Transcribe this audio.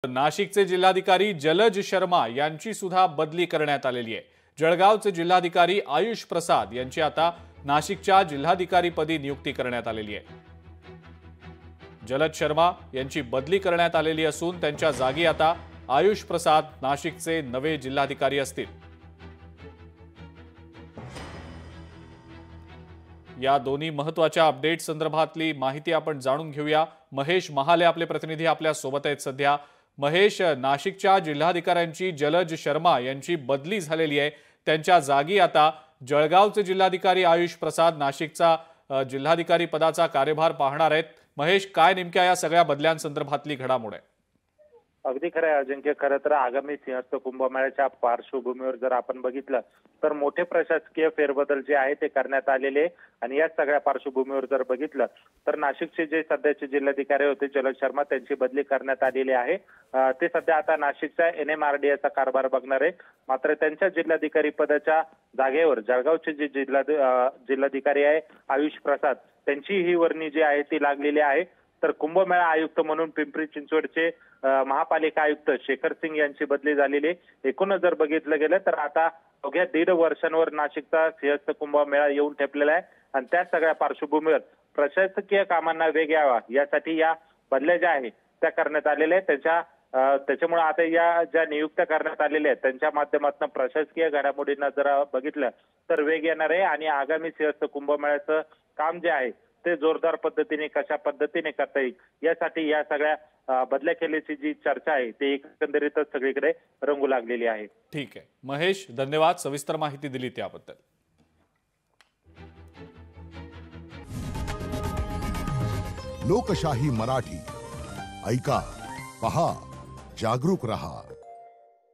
नाशिकचे जिल्हाधिकारी जलज शर्मा यांची सुद्धा बदली करण्यात आलेली आहे। जळगावचे जिल्हाधिकारी आयुष प्रसाद यांची आता नाशिकच्या जिल्हाधिकारीपदी नियुक्ती करण्यात आलेली आहे। जलज शर्मा यांची बदली करण्यात आलेली असून त्यांच्या जागी आता आयुष प्रसाद नाशिकचे नवे जिल्हाधिकारी असतील। या दोन्ही महत्त्वाच्या अपडेट संदर्भातली माहिती आपण जाणून घेऊया। महेश महाले आपले प्रतिनिधी आपल्या सोबत आहेत सध्या। महेश, नाशिकच्या जिल्हाधिकाऱ्यांची जलज शर्मा यांची बदली झालेली आहे, त्यांच्या जागी आता जळगावचे जिल्हाधिकारी आयुष प्रसाद नाशिकचा जिल्हाधिकारी पदाचा कार्यभार पाहणार आहेत। महेश, काय नेमक्या या सगळ्या बदल्यांसंदर्भातली घडामोड आहे? अगदी खरं आहे अजिंक्य। खरं तर आगामी सिंहस्थ कुंभमेळ्याच्या पार्श्वभूमीवर जर आपण बघितलं तर मोठे प्रशासकीय फेरबदल जे आहे ते करण्यात आलेले आणि या सगळ्या पार्श्वभूमीवर जर बघितलं तर नाशिकचे जे सध्याचे जिल्हाधिकारी होते जलज शर्मा त्यांची बदली करण्यात आलेली आहे। ते सध्या आता नाशिकचा NMRDA चा कारभार बघणार आहे। मात्र त्यांच्या जिल्हाधिकारी पदाच्या जागेवर जळगावचे जे जिल्हाधिकारी आहे आयुष प्रसाद त्यांची ही वर्णी जी आहे ती लागलेली आहे। तर कुंभमेळा आयुक्त म्हणून पिंपरी चिंचवडचे महापालिका आयुक्त शेखर सिंग यांची बदली झालेली। एकूणच जर बघितलं गेलं तर आता अवघ्या 1.5 वर्षांवर नाशिकचा सिंहस्थ कुंभमेळा येऊन ठेपलेला आहे आणि त्या सगळ्या पार्श्वभूमीवर प्रशासकीय कामांना वेग यावा यासाठी या बदल्या ज्या आहेत त्या करण्यात आलेल्या आहेत। त्याच्यामुळे आता या ज्या नियुक्त्या करण्यात आलेल्या आहेत त्यांच्या माध्यमातून प्रशासकीय घडामोडींना जर बघितलं तर वेग येणार आहे आणि आगामी सिंहस्थ कुंभमेळ्याचं काम जे आहे ते जोरदार पद्धतीने कशा पद्धतीने करता येईल यासाठी या सगळ्या बदल्या केल्याची जी चर्चा आहे ते एकंदरीतच सगळीकडे रंगू लागलेली आहे। ठीक आहे महेश, धन्यवाद सविस्तर माहिती दिली त्याबद्दल। लोकशाही मराठी ऐका, पहा, जागरूक रहा।